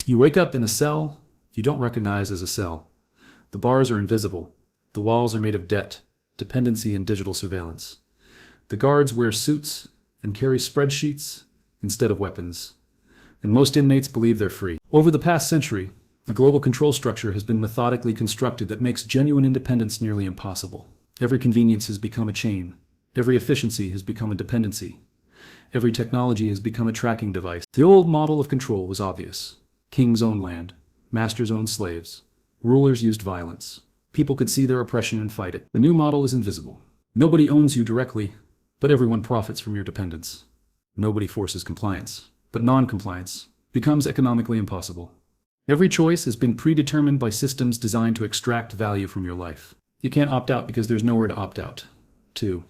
You wake up in a cell you don't recognize as a cell. The bars are invisible. The walls are made of debt, dependency, and digital surveillance. The guards wear suits and carry spreadsheets instead of weapons. And most inmates believe they're free. Over the past century, a global control structure has been methodically constructed that makes genuine independence nearly impossible. Every convenience has become a chain. Every efficiency has become a dependency. Every technology has become a tracking device. The old model of control was obvious. Kings owned land. Masters owned slaves. Rulers used violence. People could see their oppression and fight it. The new model is invisible. Nobody owns you directly, but everyone profits from your dependence. Nobody forces compliance, but non-compliance becomes economically impossible. Every choice has been predetermined by systems designed to extract value from your life. You can't opt out because there's nowhere to opt out. 2.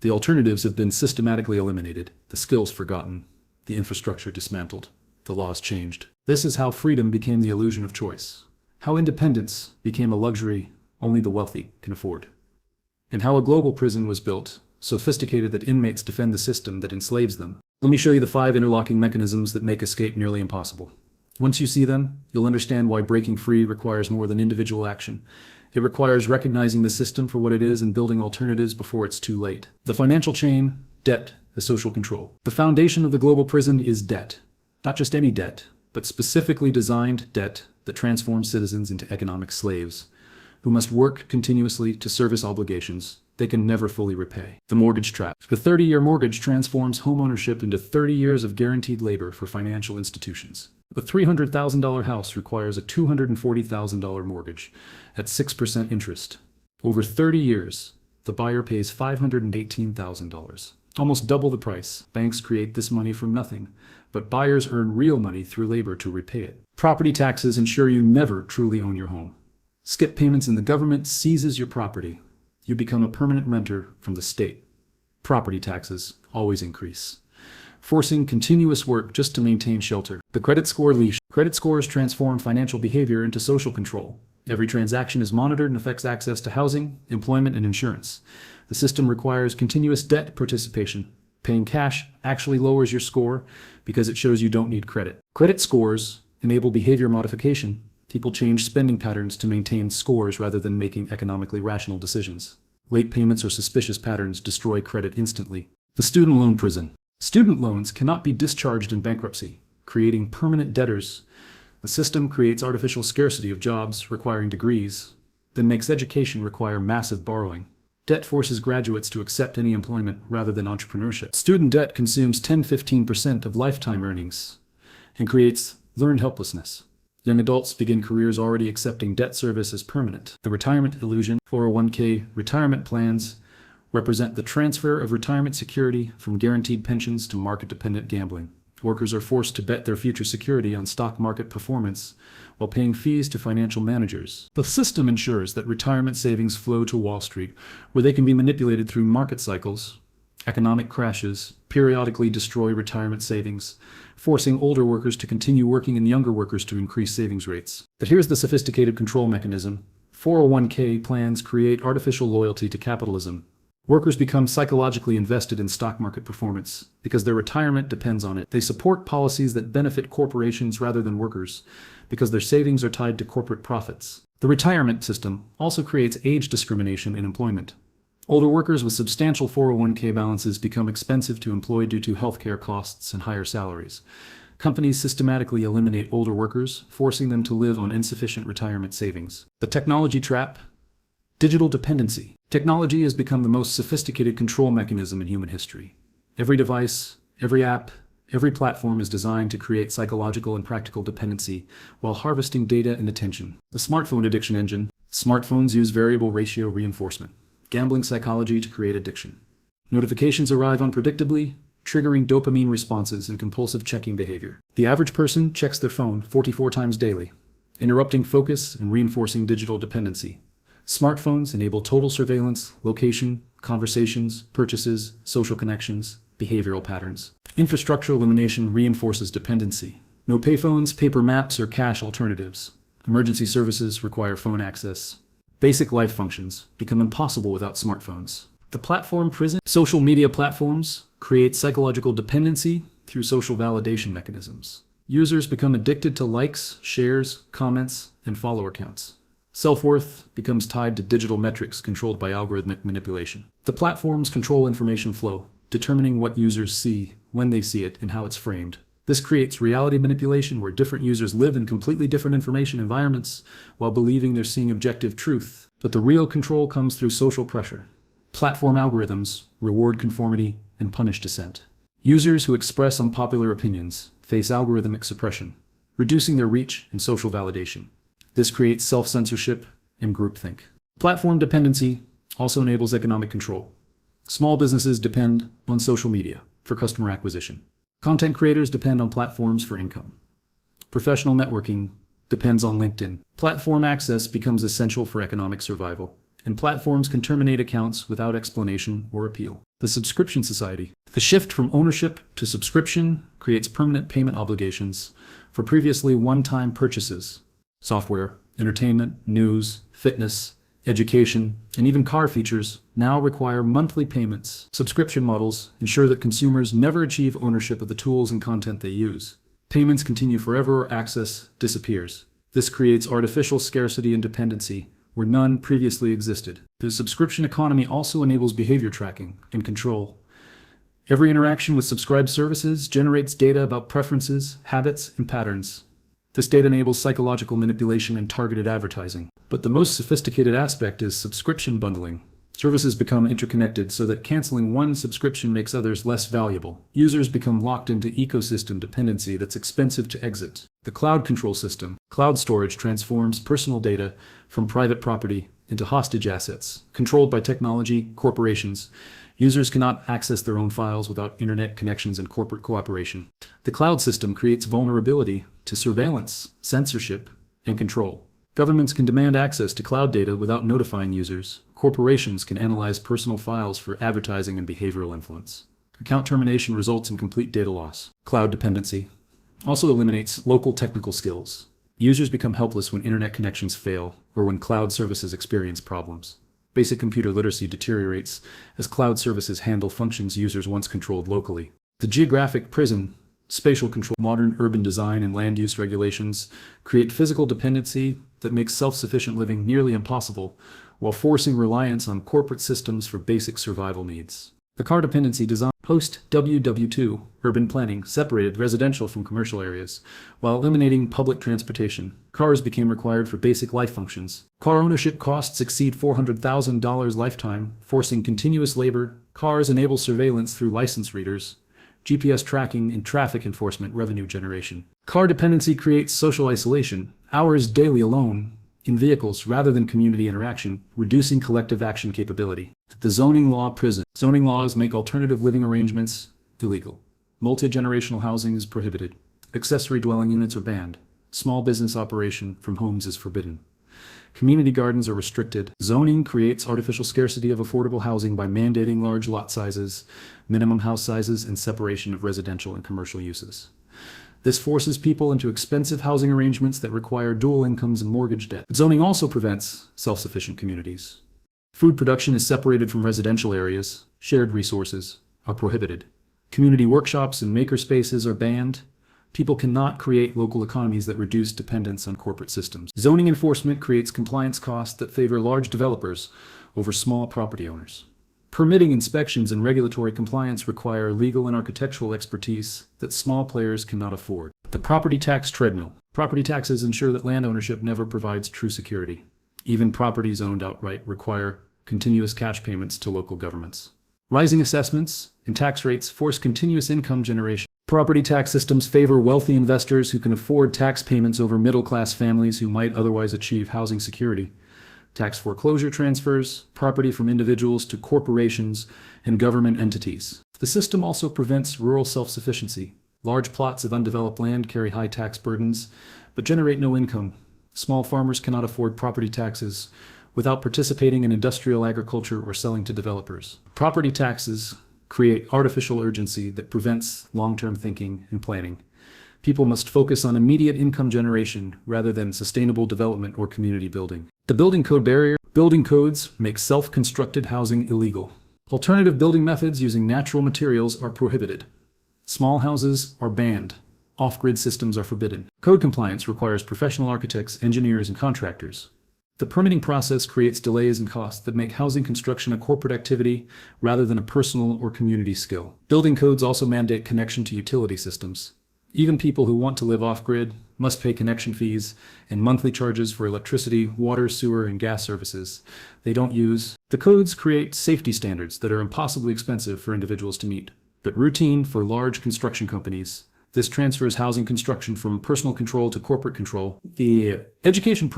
The alternatives have been systematically eliminated, the skills forgotten, the infrastructure dismantled, the laws changed. This is how freedom became the illusion of choice. How independence became a luxury only the wealthy can afford. And how a global prison was built, sophisticated that inmates defend the system that enslaves them. Let me show you the 5 interlocking mechanisms that make escape nearly impossible. Once you see them, you'll understand why breaking free requires more than individual action. It requires recognizing the system for what it is and building alternatives before it's too late. The financial chain, debt, the social control. The foundation of the global prison is debt. Not just any debt, but specifically designed debt that transforms citizens into economic slaves, who must work continuously to service obligations they can never fully repay. The mortgage trap. The 30-year mortgage transforms homeownership into 30 years of guaranteed labor for financial institutions. The $300,000 house requires a $240,000 mortgage at 6% interest. Over 30 years, the buyer pays $518,000. Almost double the price. Banks create this money from nothing, but buyers earn real money through labor to repay it. Property taxes ensure you never truly own your home. Skip payments and the government seizes your property. You become a permanent renter from the state. Property taxes always increase, forcing continuous work just to maintain shelter. The credit score leash. Credit scores transform financial behavior into social control. Every transaction is monitored and affects access to housing, employment, and insurance. The system requires continuous debt participation. Paying cash actually lowers your score because it shows you don't need credit. Credit scores enable behavior modification. People change spending patterns to maintain scores rather than making economically rational decisions. Late payments or suspicious patterns destroy credit instantly. The student loan prison. Student loans cannot be discharged in bankruptcy, creating permanent debtors. The system creates artificial scarcity of jobs requiring degrees, then makes education require massive borrowing. Debt forces graduates to accept any employment rather than entrepreneurship. Student debt consumes 10–15% of lifetime earnings and creates learned helplessness. Young adults begin careers already accepting debt service as permanent. The retirement illusion. 401k retirement plans represent the transfer of retirement security from guaranteed pensions to market-dependent gambling. Workers are forced to bet their future security on stock market performance while paying fees to financial managers. The system ensures that retirement savings flow to Wall Street, where they can be manipulated through market cycles. Economic crashes periodically destroy retirement savings, forcing older workers to continue working and younger workers to increase savings rates. But here's the sophisticated control mechanism. 401k plans create artificial loyalty to capitalism. Workers become psychologically invested in stock market performance because their retirement depends on it. They support policies that benefit corporations rather than workers because their savings are tied to corporate profits. The retirement system also creates age discrimination in employment. Older workers with substantial 401k balances become expensive to employ due to healthcare costs and higher salaries. Companies systematically eliminate older workers, forcing them to live on insufficient retirement savings. The technology trap. Digital dependency. Technology has become the most sophisticated control mechanism in human history. Every device, every app, every platform is designed to create psychological and practical dependency while harvesting data and attention. The smartphone addiction engine. Smartphones use variable ratio reinforcement, gambling psychology to create addiction. Notifications arrive unpredictably, triggering dopamine responses and compulsive checking behavior. The average person checks their phone 44 times daily, interrupting focus and reinforcing digital dependency. Smartphones enable total surveillance, location, conversations, purchases, social connections, behavioral patterns. Infrastructure elimination reinforces dependency. No payphones, paper maps, or cash alternatives. Emergency services require phone access. Basic life functions become impossible without smartphones. The platform prison. Social media platforms create psychological dependency through social validation mechanisms. Users become addicted to likes, shares, comments, and follower counts. Self-worth becomes tied to digital metrics controlled by algorithmic manipulation. The platforms control information flow, determining what users see, when they see it, and how it's framed. This creates reality manipulation where different users live in completely different information environments while believing they're seeing objective truth. But the real control comes through social pressure. Platform algorithms reward conformity and punish dissent. Users who express unpopular opinions face algorithmic suppression, reducing their reach and social validation. This creates self-censorship and groupthink. Platform dependency also enables economic control. Small businesses depend on social media for customer acquisition. Content creators depend on platforms for income. Professional networking depends on LinkedIn. Platform access becomes essential for economic survival, and platforms can terminate accounts without explanation or appeal. The subscription society. The shift from ownership to subscription creates permanent payment obligations for previously one-time purchases. Software, entertainment, news, fitness, education, and even car features now require monthly payments. Subscription models ensure that consumers never achieve ownership of the tools and content they use. Payments continue forever or access disappears. This creates artificial scarcity and dependency where none previously existed. The subscription economy also enables behavior tracking and control. Every interaction with subscribed services generates data about preferences, habits, and patterns. This data enables psychological manipulation and targeted advertising. But the most sophisticated aspect is subscription bundling. Services become interconnected so that canceling one subscription makes others less valuable. Users become locked into ecosystem dependency that's expensive to exit. The cloud control system. Cloud storage transforms personal data from private property into hostage assets. Controlled by technology, corporations, users cannot access their own files without internet connections and corporate cooperation. The cloud system creates vulnerability to surveillance, censorship, and control. Governments can demand access to cloud data without notifying users. Corporations can analyze personal files for advertising and behavioral influence. Account termination results in complete data loss. Cloud dependency also eliminates local technical skills. Users become helpless when internet connections fail or when cloud services experience problems. Basic computer literacy deteriorates as cloud services handle functions users once controlled locally. The geographic prison, spatial control, modern urban design, and land use regulations create physical dependency that makes self-sufficient living nearly impossible, while forcing reliance on corporate systems for basic survival needs. The car dependency design. Post-WW2 urban planning separated residential from commercial areas, while eliminating public transportation. Cars became required for basic life functions. Car ownership costs exceed $400,000 lifetime, forcing continuous labor. Cars enable surveillance through license readers, GPS tracking, and traffic enforcement revenue generation. Car dependency creates social isolation, hours daily alone in vehicles rather than community interaction, reducing collective action capability. The zoning law prison. Zoning laws make alternative living arrangements illegal. Multi-generational housing is prohibited. Accessory dwelling units are banned. Small business operation from homes is forbidden. Community gardens are restricted. Zoning creates artificial scarcity of affordable housing by mandating large lot sizes, minimum house sizes, and separation of residential and commercial uses. This forces people into expensive housing arrangements that require dual incomes and mortgage debt. Zoning also prevents self-sufficient communities. Food production is separated from residential areas. Shared resources are prohibited. Community workshops and makerspaces are banned. People cannot create local economies that reduce dependence on corporate systems. Zoning enforcement creates compliance costs that favor large developers over small property owners. Permitting inspections and regulatory compliance require legal and architectural expertise that small players cannot afford. The property tax treadmill. Property taxes ensure that land ownership never provides true security. Even properties owned outright require continuous cash payments to local governments. Rising assessments and tax rates force continuous income generation. Property tax systems favor wealthy investors who can afford tax payments over middle-class families who might otherwise achieve housing security. Tax foreclosure transfers property from individuals to corporations and government entities. The system also prevents rural self-sufficiency. Large plots of undeveloped land carry high tax burdens, but generate no income. Small farmers cannot afford property taxes without participating in industrial agriculture or selling to developers. Property taxes create artificial urgency that prevents long-term thinking and planning. People must focus on immediate income generation rather than sustainable development or community building. The building code barrier. Building codes make self-constructed housing illegal. Alternative building methods using natural materials are prohibited. Small houses are banned. Off-grid systems are forbidden. Code compliance requires professional architects, engineers, and contractors. The permitting process creates delays and costs that make housing construction a corporate activity rather than a personal or community skill. Building codes also mandate connection to utility systems. Even people who want to live off-grid must pay connection fees and monthly charges for electricity, water, sewer, and gas services they don't use. The codes create safety standards that are impossibly expensive for individuals to meet, but routine for large construction companies. This transfers housing construction from personal control to corporate control. The education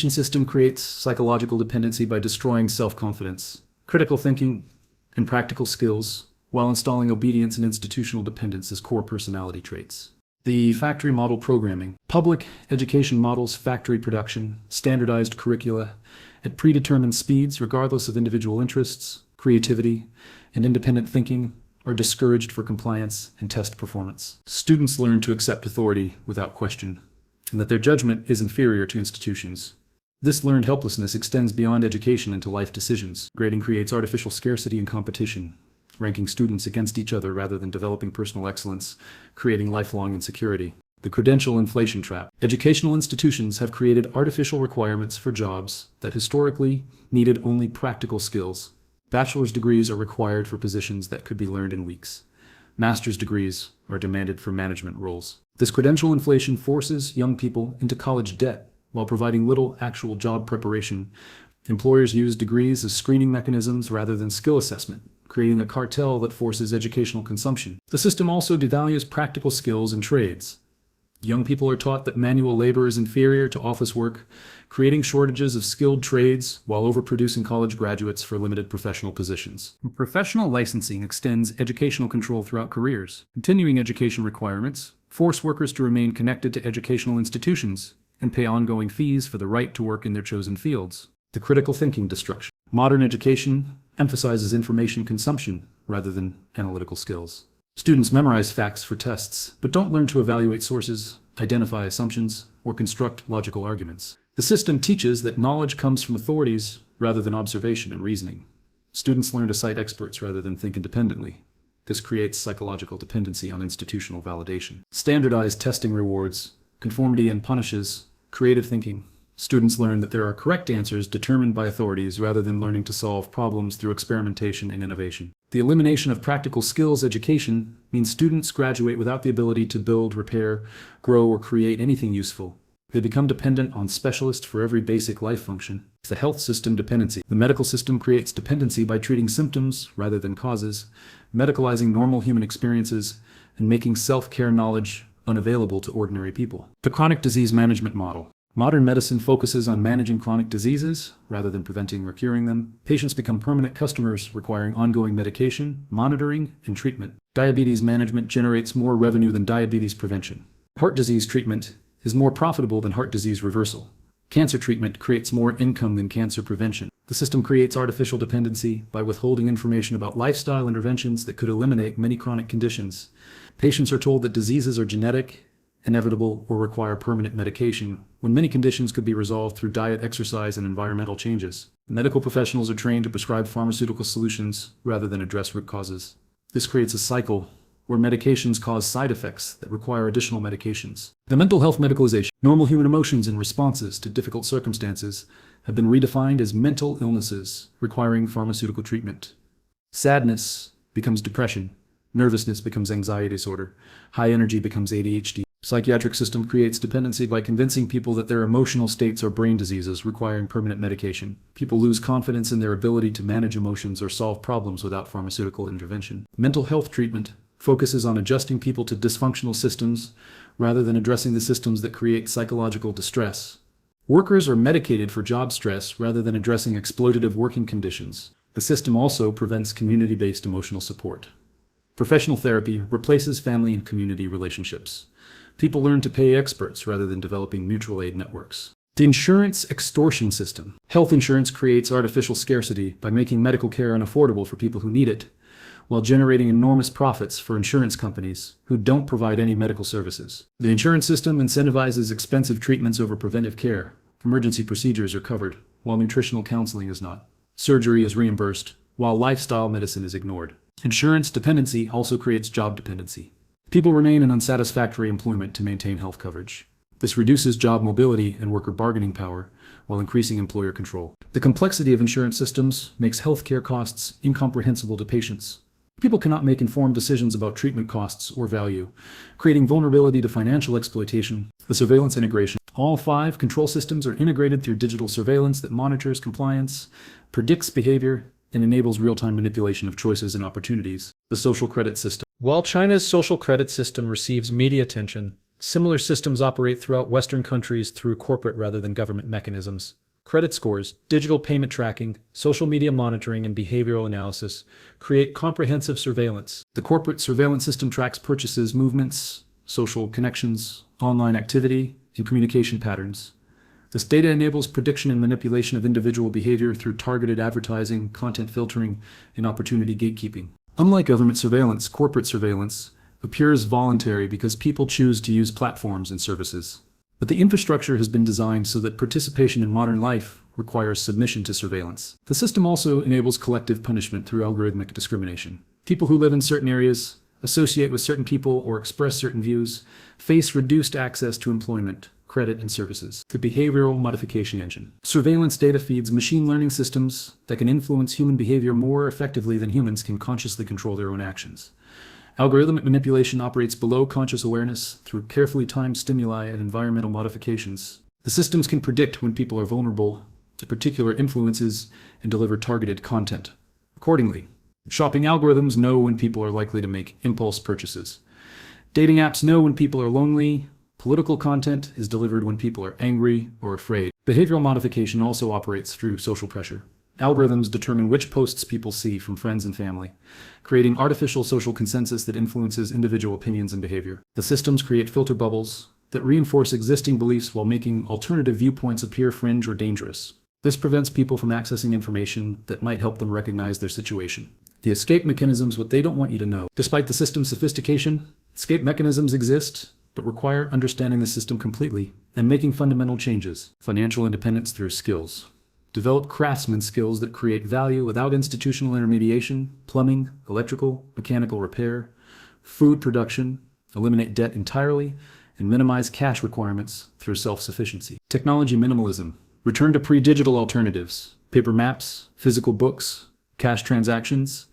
system creates psychological dependency by destroying self-confidence, critical thinking, and practical skills, while installing obedience and institutional dependence as core personality traits. The factory model programming. Public education models factory production, standardized curricula, at predetermined speeds regardless of individual interests, creativity, and independent thinking are discouraged for compliance and test performance. Students learn to accept authority without question, and that their judgment is inferior to institutions. This learned helplessness extends beyond education into life decisions. Grading creates artificial scarcity and competition, ranking students against each other rather than developing personal excellence, creating lifelong insecurity. The credential inflation trap. Educational institutions have created artificial requirements for jobs that historically needed only practical skills. Bachelor's degrees are required for positions that could be learned in weeks. Master's degrees are demanded for management roles. This credential inflation forces young people into college debt while providing little actual job preparation. Employers use degrees as screening mechanisms rather than skill assessment, creating a cartel that forces educational consumption. The system also devalues practical skills and trades. Young people are taught that manual labor is inferior to office work, creating shortages of skilled trades while overproducing college graduates for limited professional positions. Professional licensing extends educational control throughout careers. Continuing education requirements force workers to remain connected to educational institutions and pay ongoing fees for the right to work in their chosen fields. The critical thinking destruction. Modern education emphasizes information consumption rather than analytical skills. Students memorize facts for tests, but don't learn to evaluate sources, identify assumptions, or construct logical arguments. The system teaches that knowledge comes from authorities rather than observation and reasoning. Students learn to cite experts rather than think independently. This creates psychological dependency on institutional validation. Standardized testing rewards conformity and punishes creative thinking. Students learn that there are correct answers determined by authorities rather than learning to solve problems through experimentation and innovation. The elimination of practical skills education means students graduate without the ability to build, repair, grow, or create anything useful. They become dependent on specialists for every basic life function. The health system dependency. The medical system creates dependency by treating symptoms rather than causes, medicalizing normal human experiences, and making self-care knowledge unavailable to ordinary people. The chronic disease management model. Modern medicine focuses on managing chronic diseases rather than preventing or curing them. Patients become permanent customers, requiring ongoing medication, monitoring, and treatment. Diabetes management generates more revenue than diabetes prevention. Heart disease treatment is more profitable than heart disease reversal. Cancer treatment creates more income than cancer prevention. The system creates artificial dependency by withholding information about lifestyle interventions that could eliminate many chronic conditions. Patients are told that diseases are genetic, inevitable, or require permanent medication, when many conditions could be resolved through diet, exercise, and environmental changes. Medical professionals are trained to prescribe pharmaceutical solutions rather than address root causes. This creates a cycle where medications cause side effects that require additional medications. The mental health medicalization. Normal human emotions and responses to difficult circumstances have been redefined as mental illnesses requiring pharmaceutical treatment. Sadness becomes depression. Nervousness becomes anxiety disorder. High energy becomes ADHD. Psychiatric system creates dependency by convincing people that their emotional states are brain diseases requiring permanent medication. People lose confidence in their ability to manage emotions or solve problems without pharmaceutical intervention. Mental health treatment focuses on adjusting people to dysfunctional systems rather than addressing the systems that create psychological distress. Workers are medicated for job stress rather than addressing exploitative working conditions. The system also prevents community-based emotional support. Professional therapy replaces family and community relationships. People learn to pay experts rather than developing mutual aid networks. The insurance extortion system. Health insurance creates artificial scarcity by making medical care unaffordable for people who need it, while generating enormous profits for insurance companies who don't provide any medical services. The insurance system incentivizes expensive treatments over preventive care. Emergency procedures are covered, while nutritional counseling is not. Surgery is reimbursed, while lifestyle medicine is ignored. Insurance dependency also creates job dependency. People remain in unsatisfactory employment to maintain health coverage. This reduces job mobility and worker bargaining power while increasing employer control. The complexity of insurance systems makes healthcare costs incomprehensible to patients. People cannot make informed decisions about treatment costs or value, creating vulnerability to financial exploitation. The surveillance integration. All 5 control systems are integrated through digital surveillance that monitors compliance, predicts behavior, and enables real-time manipulation of choices and opportunities. The social credit system. While China's social credit system receives media attention, similar systems operate throughout Western countries through corporate rather than government mechanisms. Credit scores, digital payment tracking, social media monitoring, and behavioral analysis create comprehensive surveillance. The corporate surveillance system tracks purchases, movements, social connections, online activity, and communication patterns. This data enables prediction and manipulation of individual behavior through targeted advertising, content filtering, and opportunity gatekeeping. Unlike government surveillance, corporate surveillance appears voluntary because people choose to use platforms and services. But the infrastructure has been designed so that participation in modern life requires submission to surveillance. The system also enables collective punishment through algorithmic discrimination. People who live in certain areas, associate with certain people, or express certain views face reduced access to employment, credit, and services. The behavioral modification engine. Surveillance data feeds machine learning systems that can influence human behavior more effectively than humans can consciously control their own actions. Algorithmic manipulation operates below conscious awareness through carefully timed stimuli and environmental modifications. The systems can predict when people are vulnerable to particular influences and deliver targeted content. Accordingly, shopping algorithms know when people are likely to make impulse purchases. Dating apps know when people are lonely. Political content is delivered when people are angry or afraid. Behavioral modification also operates through social pressure. Algorithms determine which posts people see from friends and family, creating artificial social consensus that influences individual opinions and behavior. The systems create filter bubbles that reinforce existing beliefs while making alternative viewpoints appear fringe or dangerous. This prevents people from accessing information that might help them recognize their situation. The escape mechanisms, what they don't want you to know. Despite the system's sophistication, escape mechanisms exist, but require understanding the system completely and making fundamental changes. Financial independence through skills. Develop craftsman skills that create value without institutional intermediation, plumbing, electrical, mechanical repair, food production, eliminate debt entirely, and minimize cash requirements through self-sufficiency. Technology minimalism. Return to pre-digital alternatives, paper maps, physical books, cash transactions.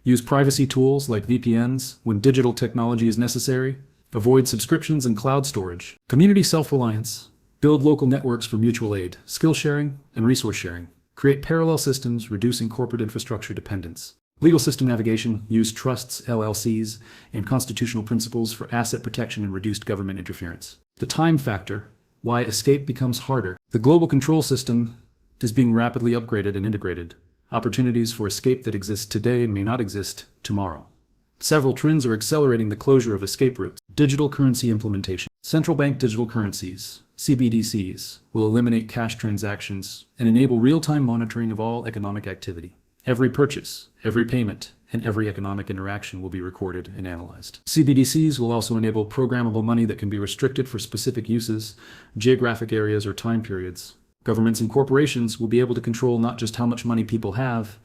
Use privacy tools like VPNs when digital technology is necessary. Avoid subscriptions and cloud storage. Community self-reliance. Build local networks for mutual aid, skill sharing, and resource sharing. Create parallel systems, reducing corporate infrastructure dependence. Legal system navigation. Use trusts, LLCs, and constitutional principles for asset protection and reduced government interference. The time factor. Why escape becomes harder. The global control system is being rapidly upgraded and integrated. Opportunities for escape that exist today may not exist tomorrow. Several trends are accelerating the closure of escape routes. Digital currency implementation. Central bank digital currencies, CBDCs, will eliminate cash transactions and enable real-time monitoring of all economic activity. Every purchase, every payment, and every economic interaction will be recorded and analyzed. CBDCs will also enable programmable money that can be restricted for specific uses, geographic areas, or time periods. Governments and corporations will be able to control not just how much money people have,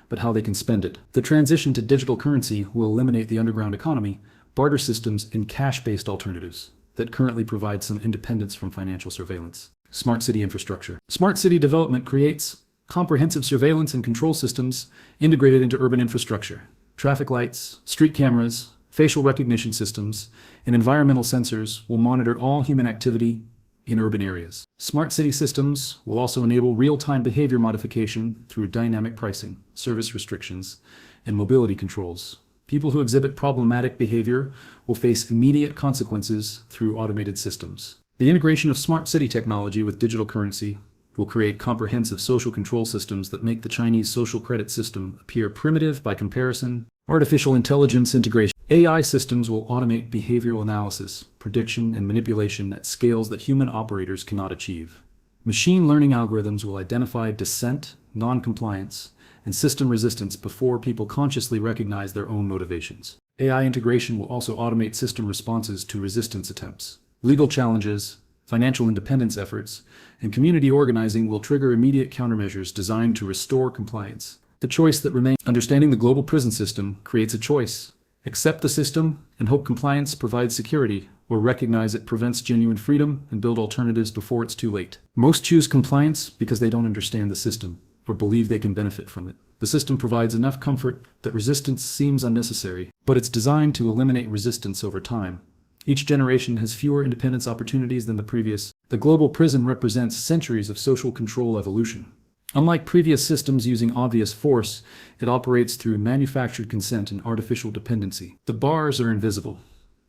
but how they can spend it. The transition to digital currency will eliminate the underground economy, barter systems, and cash-based alternatives that currently provide some independence from financial surveillance. Smart city infrastructure. Smart city development creates comprehensive surveillance and control systems integrated into urban infrastructure. Traffic lights, street cameras, facial recognition systems, and environmental sensors will monitor all human activity in urban areas. Smart city systems will also enable real-time behavior modification through dynamic pricing, service restrictions, and mobility controls. People who exhibit problematic behavior will face immediate consequences through automated systems. The integration of smart city technology with digital currency will create comprehensive social control systems that make the Chinese social credit system appear primitive by comparison. Artificial intelligence integration. AI systems will automate behavioral analysis, prediction, and manipulation at scales that human operators cannot achieve. Machine learning algorithms will identify dissent, non-compliance, and system resistance before people consciously recognize their own motivations. AI integration will also automate system responses to resistance attempts. Legal challenges, financial independence efforts, and community organizing will trigger immediate countermeasures designed to restore compliance. The choice that remains. Understanding the global prison system creates a choice. Accept the system and hope compliance provides security, or recognize it prevents genuine freedom and build alternatives before it's too late. Most choose compliance because they don't understand the system or believe they can benefit from it. The system provides enough comfort that resistance seems unnecessary, but it's designed to eliminate resistance over time. Each generation has fewer independence opportunities than the previous. The global prison represents centuries of social control evolution. Unlike previous systems using obvious force, it operates through manufactured consent and artificial dependency. The bars are invisible,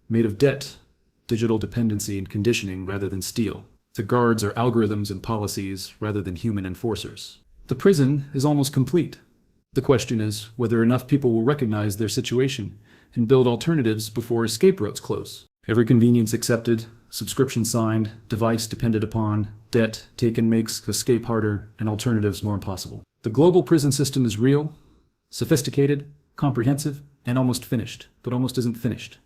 made of debt, digital dependency and conditioning rather than steel. The guards are algorithms and policies rather than human enforcers. The prison is almost complete. The question is whether enough people will recognize their situation and build alternatives before escape routes close. Every convenience accepted, subscription signed, device depended upon, debt taken makes escape harder and alternatives more impossible. The global prison system is real, sophisticated, comprehensive, and almost finished, but almost isn't finished.